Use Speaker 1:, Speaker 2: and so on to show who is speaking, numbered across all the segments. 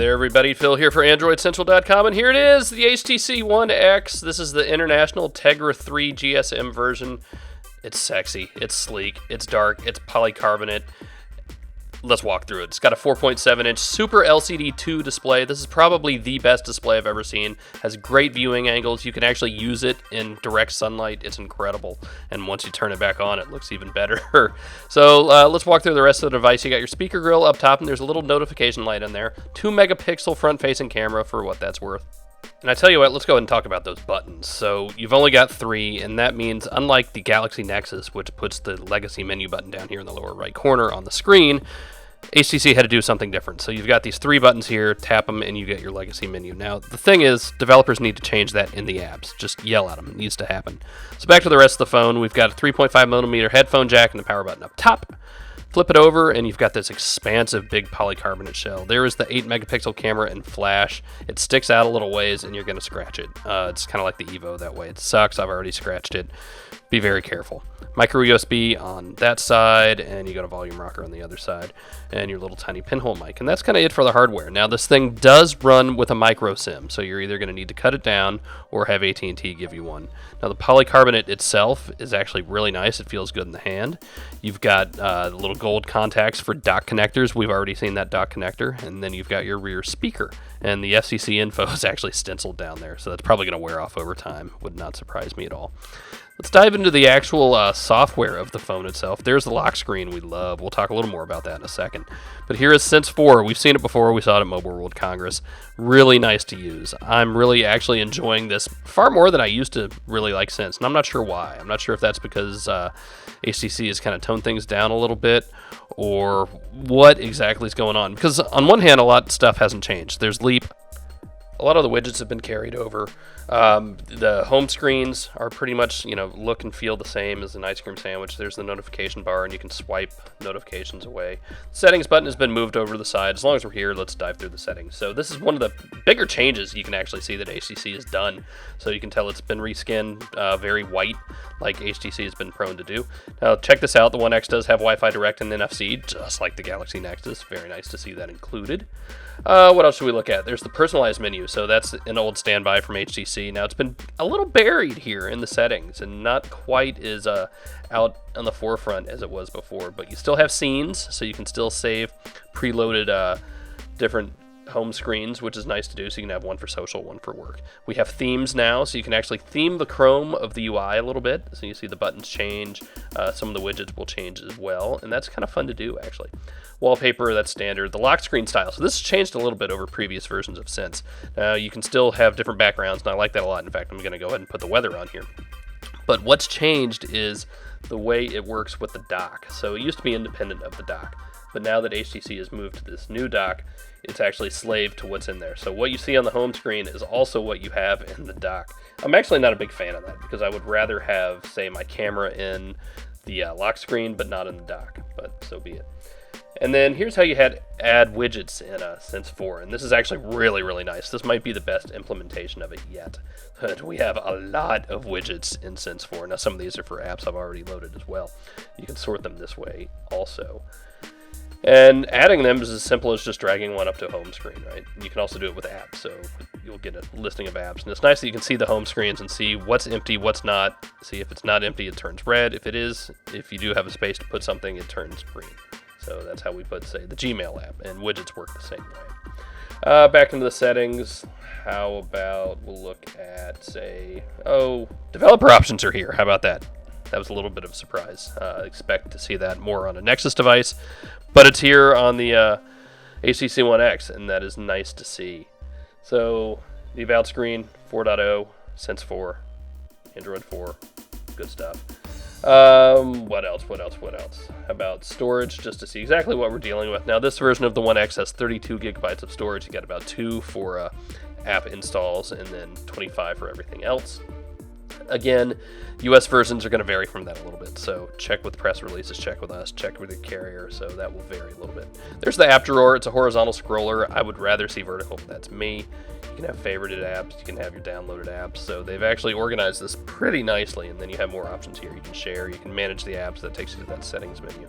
Speaker 1: there, everybody. Phil here for AndroidCentral.com, and here it is, the HTC One X. This is the International Tegra 3 GSM version. It's sexy, it's sleek, it's dark, it's polycarbonate. Let's walk through it. It's got a 4.7-inch Super LCD 2 display. This is probably the best display I've ever seen. Has great viewing angles. You can actually use it in direct sunlight. It's incredible. And once you turn it back on, it looks even better. So let's walk through the rest of the device. You got your speaker grill up top, and there's a little notification light in there. 2-megapixel front-facing camera for what that's worth. And I tell you what, let's go ahead and talk about those buttons. So you've only got 3, and that means unlike the Galaxy Nexus, which puts the legacy menu button down here in the lower right corner on the screen, HTC had to do something different. So you've got these 3 buttons here, tap them, and you get your legacy menu. Now, the thing is, developers need to change that in the apps. Just yell at them. It needs to happen. So back to the rest of the phone. We've got a 3.5mm headphone jack and the power button up top. Flip it over, and you've got this expansive big polycarbonate shell. There is the 8-megapixel camera and flash. It sticks out a little ways, and you're going to scratch it. It's kind of like the Evo that way. It sucks. I've already scratched it. Be very careful. Micro USB on that side, and you got a volume rocker on the other side, and your little tiny pinhole mic. And that's kind of it for the hardware. Now, this thing does run with a micro SIM, so you're either going to need to cut it down or have AT&T give you one. Now, the polycarbonate itself is actually really nice. It feels good in the hand. You've got the little gold contacts for dock connectors. We've already seen that dock connector. And then you've got your rear speaker. And the FCC info is actually stenciled down there, so that's probably going to wear off over time. Would not surprise me at all. Let's dive into the actual software of the phone itself. There's the lock screen we love. We'll talk a little more about that in a second. But here is Sense 4. We've seen it before. We saw it at Mobile World Congress. Really nice to use. I'm really actually enjoying this far more than I used to really like Sense, and I'm not sure why. I'm not sure if that's because HTC has kind of toned things down a little bit or what exactly is going on. Because on one hand, a lot of stuff hasn't changed. There's Leap. A lot of the widgets have been carried over. The home screens are pretty much, look and feel the same as an ice cream sandwich. There's the notification bar, and you can swipe notifications away. The settings button has been moved over to the side. As long as we're here, let's dive through the settings. So this is one of the bigger changes you can actually see that HTC has done. So you can tell it's been reskinned very white, like HTC has been prone to do. Now check this out. The One X does have Wi-Fi Direct and NFC, just like the Galaxy Nexus. Very nice to see that included. What else should we look at? There's the personalized menu. So that's an old standby from HTC. Now it's been a little buried here in the settings and not quite as out on the forefront as it was before, but you still have scenes, so you can still save preloaded different home screens, which is nice to do. So you can have one for social, one for work. We have themes now, so you can actually theme the Chrome of the UI a little bit. So you see the buttons change. Some of the widgets will change as well, and that's kind of fun to do, actually. Wallpaper, that's standard. The lock screen style. So this has changed a little bit over previous versions of Sense. You can still have different backgrounds, and I like that a lot. In fact, I'm going to go ahead and put the weather on here. But what's changed is the way it works with the dock. So it used to be independent of the dock, but now that HTC has moved to this new dock, it's actually slave to what's in there. So what you see on the home screen is also what you have in the dock. I'm actually not a big fan of that because I would rather have, say, my camera in the lock screen, but not in the dock, but so be it. And then here's how you add widgets in Sense 4, and this is actually really, really nice. This might be the best implementation of it yet. We have a lot of widgets in Sense 4. Now some of these are for apps I've already loaded as well. You can sort them this way also. And adding them is as simple as just dragging one up to home screen, right? You can also do it with apps, so you'll get a listing of apps. And it's nice that you can see the home screens and see what's empty, what's not. See, if it's not empty, it turns red. If it is, if you do have a space to put something, it turns green. So that's how we put, say, the Gmail app, and widgets work the same way. Back into the settings. How about we'll look at, say, developer options are here. How about that? That was a little bit of a surprise. Expect to see that more on a Nexus device, but it's here on the HTC One X, and that is nice to see. So the About screen, 4.0, Sense 4, Android 4, good stuff. What else? How about storage, just to see exactly what we're dealing with. Now, this version of the One X has 32 gigabytes of storage. You got about 2 for app installs, and then 25 for everything else. Again, US versions are going to vary from that a little bit, so check with press releases, check with us, check with the carrier, so that will vary a little bit. There's the app drawer. It's a horizontal scroller. I would rather see vertical, but that's me. You can have favorited apps, you can have your downloaded apps, so they've actually organized this pretty nicely, and then you have more options here. You can share, you can manage the apps, that takes you to that settings menu.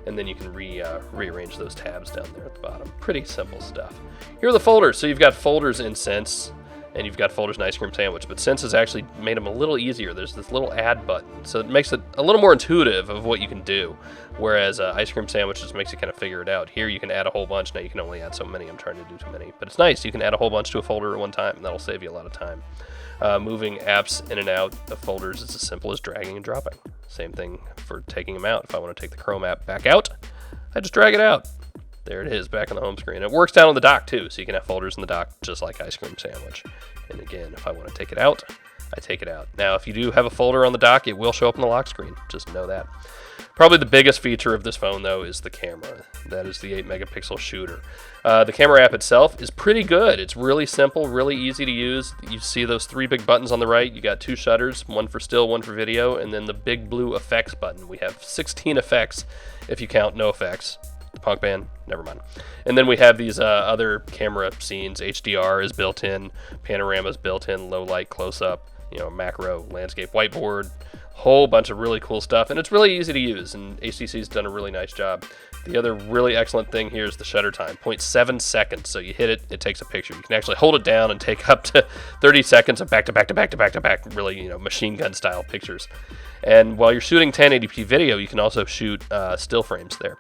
Speaker 1: and then you can rearrange those tabs down there at the bottom. Pretty simple stuff. Here are the folders. So you've got folders in Sense, and you've got folders in Ice Cream Sandwich, but Sense has actually made them a little easier. There's this little add button, so it makes it a little more intuitive of what you can do, whereas Ice Cream Sandwich just makes you kind of figure it out. Here you can add a whole bunch. Now you can only add so many. I'm trying to do too many, but it's nice. You can add a whole bunch to a folder at one time, and that'll save you a lot of time. Moving apps in and out of folders is as simple as dragging and dropping. Same thing for taking them out. If I want to take the Chrome app back out, I just drag it out. There it is, back on the home screen. It works down on the dock too, so you can have folders in the dock just like Ice Cream Sandwich. And again, if I want to take it out, I take it out. Now, if you do have a folder on the dock, it will show up on the lock screen. Just know that. Probably the biggest feature of this phone, though, is the camera. That is the 8-megapixel shooter. The camera app itself is pretty good. It's really simple, really easy to use. You see those 3 big buttons on the right. You got 2 shutters, one for still, one for video, and then the big blue effects button. We have 16 effects if you count no effects. The punk band, never mind. And then we have these other camera scenes. HDR is built in, panorama is built in, low light, close up, macro, landscape, whiteboard, whole bunch of really cool stuff, and it's really easy to use, and HTC's done a really nice job. The other really excellent thing here is the shutter time, 0.7 seconds. So you hit it, it takes a picture. You can actually hold it down and take up to 30 seconds of back to back to back to back to back, really, machine gun style pictures. And while you're shooting 1080p video, you can also shoot still frames there.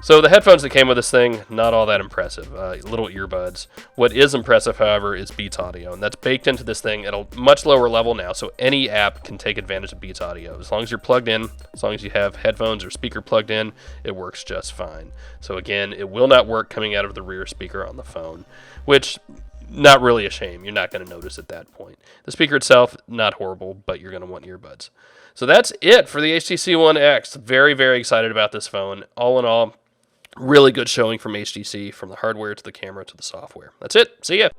Speaker 1: So the headphones that came with this thing, not all that impressive. Little earbuds. What is impressive, however, is Beats Audio, and that's baked into this thing at a much lower level now, so any app can take advantage of Beats Audio. As long as you're plugged in, as long as you have headphones or speaker plugged in, it works just fine. So again, it will not work coming out of the rear speaker on the phone, which, not really a shame. You're not going to notice at that point. The speaker itself, not horrible, but you're going to want earbuds. So that's it for the HTC One X. Very, very excited about this phone. All in all, really good showing from HTC, from the hardware to the camera to the software. That's it. See ya.